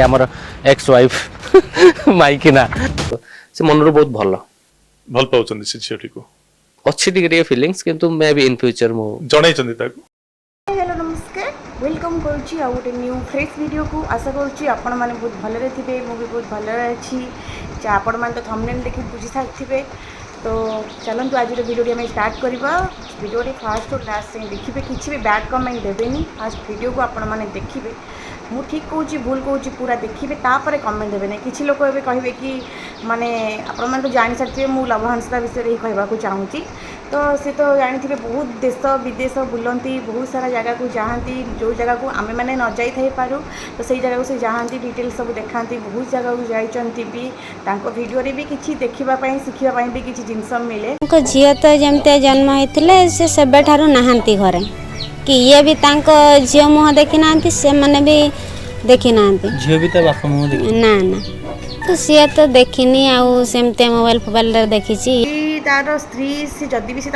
आमर ex wife माइकिना से मन बहुत भल भल पाउछन से झियोटी को अच्छी टिके फीलिंग्स किंतु मे बी इन फ्यूचर मु जणाइछन ताको। हेलो नमस्कार वेलकम करुच्ची आ गोटे न्यू फ्रेश वीडियो को आशा करुच्ची आपण मैंने बहुत भलरे थे मुझे बहुत भलरे अच्छी आपण मैंने तो थंबनेल देखि बुझी सारी तो चलतु आज वीडियो आम स्टार्ट करवा वीडियो फास्ट और लास्ट देखिए किसी भी बैड कमेंट देवेनि फास्ट वीडियो को आपण मैंने देखिए मु ठीक कहूँ भूल कहूँ पूरा देखिए तापर कमेंट देवे ना किसी लोग ए कहे कि माने आपण मैंने तो जानी सारी मुझे लवहंसता विषय ही कहवाक चाहूँगी तो सी तो जानी बहुत देश विदेश बुलती बहुत सारा जगह को जाती जो जगह को आमे मैंने न जाई पारू तो सही जगह को से जाती डिटेल सब देखाती बहुत जगह को जाइंट भी वीडियो भी किसी देखापी शिखापी भी किसी जिनस मिले झील तो जमती जन्म होते से सेबे ठारू नहांती घरे कि ये भी झी मुह देखी ना से मैंने भी देखी ना झील भी तो बाप मुह देखी ना ना तो सी तो देखनी आमती मोबाइल फोबाइल देखी तार स्त्री से जदि भी से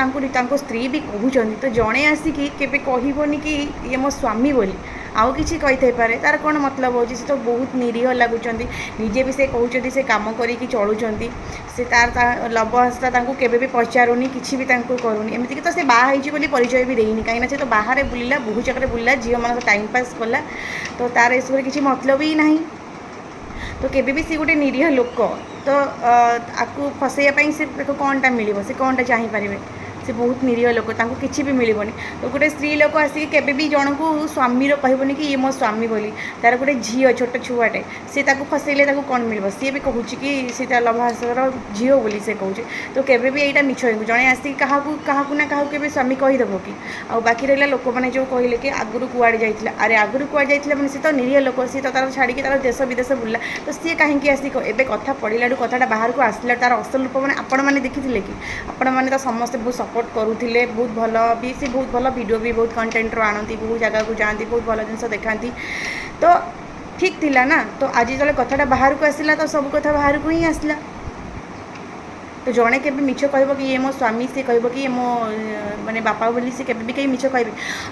स्त्री भी कहते तो जड़े आसिकी केबे कहबनी कि ये मो स्वामी बोली आउ किसी कही पारे तार कौन मतलब हो तो बहुत निरीह लगुच निजे भी से कहते से कम करके चलुँच से तार लवहंसता केबे भी पचारूनी किसी भी करूनी एमती कि तो से बाहर बोली परिचय भी देनी कहीं से तो बाहर बुलला बहुत जगह बुलला झील मान टाइम पास कला तो तार इस किसी मतलब ही ना तो केबे भी सी गोटे निरीह लोक तो आपको फसैया से कौनटा मिल से कौनटा चाहिए से बहुत निरीह लोक किसी भी मिलबनी तो गोटे स्त्री लोक आसिक केबे भी जन को स्वामी कहबनी कि ये मो स्वामी बोली तार गोटे झील छोट छुआटे सी फसैले कौन मिल सी भी कहूँ कि सी लवहंसर झील बोली से कहूँ तो केबे भी यहाँ मिछ जड़े आसिक क्या ना क्या स्वामी कहीदेव कि आ बाकी रहा लोक मैंने जो कहले कि आगुरी कुआड़े जाइए अरे आगुरी कुआड़े जाइए मैंने सी तो निरीह लोक सी तो तार छाड़ी तार देश विदेश बुला तो सी कहीं आसिक एवं कथा पढ़ला कथाटा बाहर को आसला तार असल रूप मैंने आपण मैंने देखी कि आपण मैंने तो समस्ते बहुत सपोर्ट करुले बहुत भल भी सी बहुत भल वीडियो भी बहुत कंटेंट आनती बहुत जगह को जाती बहुत भल जिन देखाती तो ठीक थिला ना तो आज जो कथाटा बाहर को आसला तो सब कथा बाहर को ही आसला तो जड़े के मिछ कह कि ये मो स्वामी से कह कि ये मो माने बापा बोली से केबे भी कहीं मिछ कहे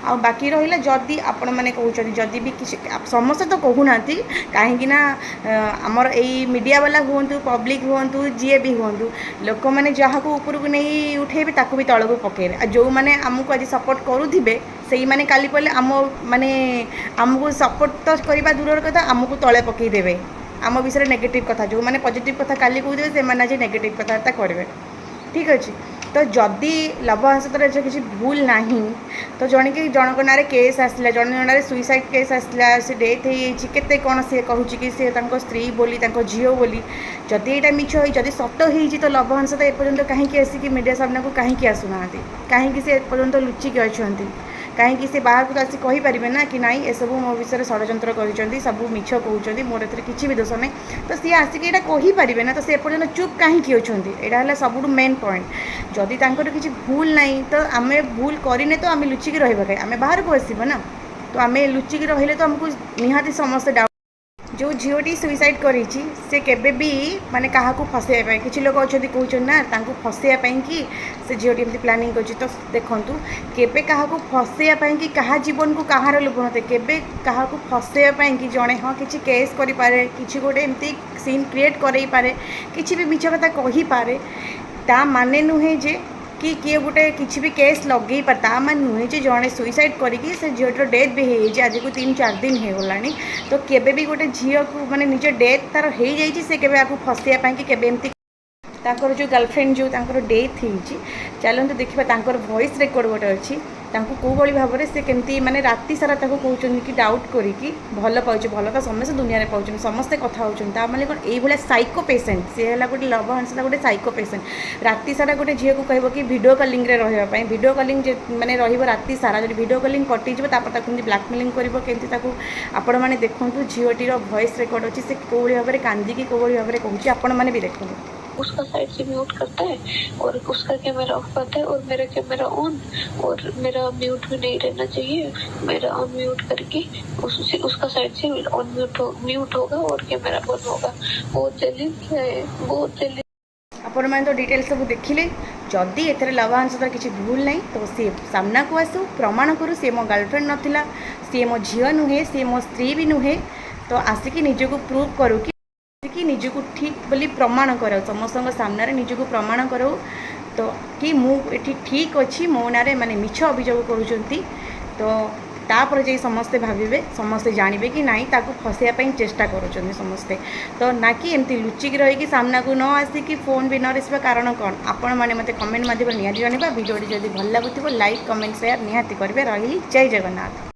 आ बाकी रहा जदि आपण मैंने कहते जदि भी किसी समस्ते तो कहूना कहीं आमर यही मीडिया वाला हूँ पब्लिक हूँ जी भी हूँ लोक मैंने जहाँ को ऊपर को नहीं उठेबे ताकू भी तलू पकेबे जो मैंने आमको आज सपोर्ट करुवे से मैंने काली पड़े आम माने आमको सपोर्ट तो करवा दूर कथा आमको तले पकईदेवे आम विषय नेगेटिव कथा जो मैंने पॉजिटिव कथा काली कहते से मैंने आज नेगेटिव कथबार्ता करेंगे ठीक अच्छे तो जदि लवहंसतार किसी भूल ना तो जन कि जनक ना केस आसला जन ना सुइसाइड केस आसला से डेथ हो केते कौन सी कहूँ कि सी स्त्री बोली झील बोली जदि यहाँ मिछ जदि सत हो तो लवहंसता एपर्यंत कहीं आसिक मीडिया सामने को कहीं आसुना कहीं से एपर्यंत लुचिकी अच्छा कहीं से बाहर को तो आसी कहींपारे ना कि नाई एसबू मो विषय षड्यंत्र कर सब मिछ कहते मोर ए किसी भी दोष ना तो सी आसिक यहाँ कहींपारे ना तो से एपर्यंत चुप कहीं अच्छा यहाँ है सब मेन पॉइंट जदि किसी भूल ना तो आम भूल करें तो आम लुचिकी रहा आम बाहर को आसब ना तो आम लुचिकी रही तो आमको निहाती समस्त डाउट जो झीलटी सुइसाइड करी से केबे भी माने कहा फसैया किसी लोग अच्छा कहते ना फसैया कि से झीलटी एमती प्लानिंग कर तो देखूँ केबे क्या फसैया कि क्या जीवन को कହାର लोभ नए केबे क्या फसैया कि जड़े हाँ किसी केस करे कि गोटे एमती सीन क्रिएट करे किसी भी मिछ कथा कहींपारे ता माने नुहे जे कि किए गोटे किसी भी केस लगे पार मान नुहे जे जड़े सुइसाइड करके से झीलर डेथ भी हो आज को 3-4 दिन हो गलानी तो केबे भी गोटे झील को माने निज डेथ तार हो जाइए से केबे आपको फसैया कि केबे एमती तांकर जो गर्लफ्रेंड जो तांकर डेथ हो चलते देखा तांकर वॉइस रेकर्ड गोटे अच्छी कौ भाई भाव में से केमती माने राति सारा कहते कि डाउट करी भल पाचे भल तो समस्त दुनिया में पाँच समस्ते कथा होता मैंने कौन ये साइको पेसेंट सी है गोटे लवहंसता गोटे साइको पेसेंट राति सारा गोटे झील को कह कि वीडियो कॉलिंग रही वीडियो कॉलिंग माने राति सारा जो वीडियो कॉलिंग कटिज तापर ब्लैकमेलिंग कर आपण मैंने देखूँ झीलटीर वॉइस रेकर्ड अच्छी से कौ भाव में कांदिकी कौ भाव में कहूँ आपण मैंने भी देखूँ उसका साइड से म्यूट करता है और उसका कैमरा ऑफ करता है और मेरा कैमरा ऑन और मेरा म्यूट भी नहीं रहना चाहिए मेरा ऑन म्यूट करके उसका साइड से ऑन म्यूट होगा और कैमरा बंद होगा बहुत जल्दी है बहुत जल्दी आपण मैंने तो डिटेल सब देखिले जदि एथरे लवहंसतार किसी भूल नहीं तो सी सामना को आसू प्रमाण करूँ सी मो गर्लफ्रेंड नाला सी मो झील नुहे सी मो स्त्री भी नुहे तो आसिकी निजको प्रूव करू कि निजको ठीक बोली प्रमाण कराओ समस्त सामने निजको प्रमाण कराओ तो कि मुझे ठीक अच्छी मो ना माने मिछ अभियोग करुँच तो तापर जाई समस्ते भाविबे समस्ते जानबे कि नाई ताकू फसेया चेष्टा करुँच समस्ते तो ना कि एमती लुचिक रही सामना को न आसिकी फोन भी न रिसिवा कारण कौन आपण मैंने मत कमेंट माध्यम निहाती जानवा भिडियो जदि भल लगुव लाइक कमेंट शेयर निहाती करेंगे रही जय जगन्नाथ।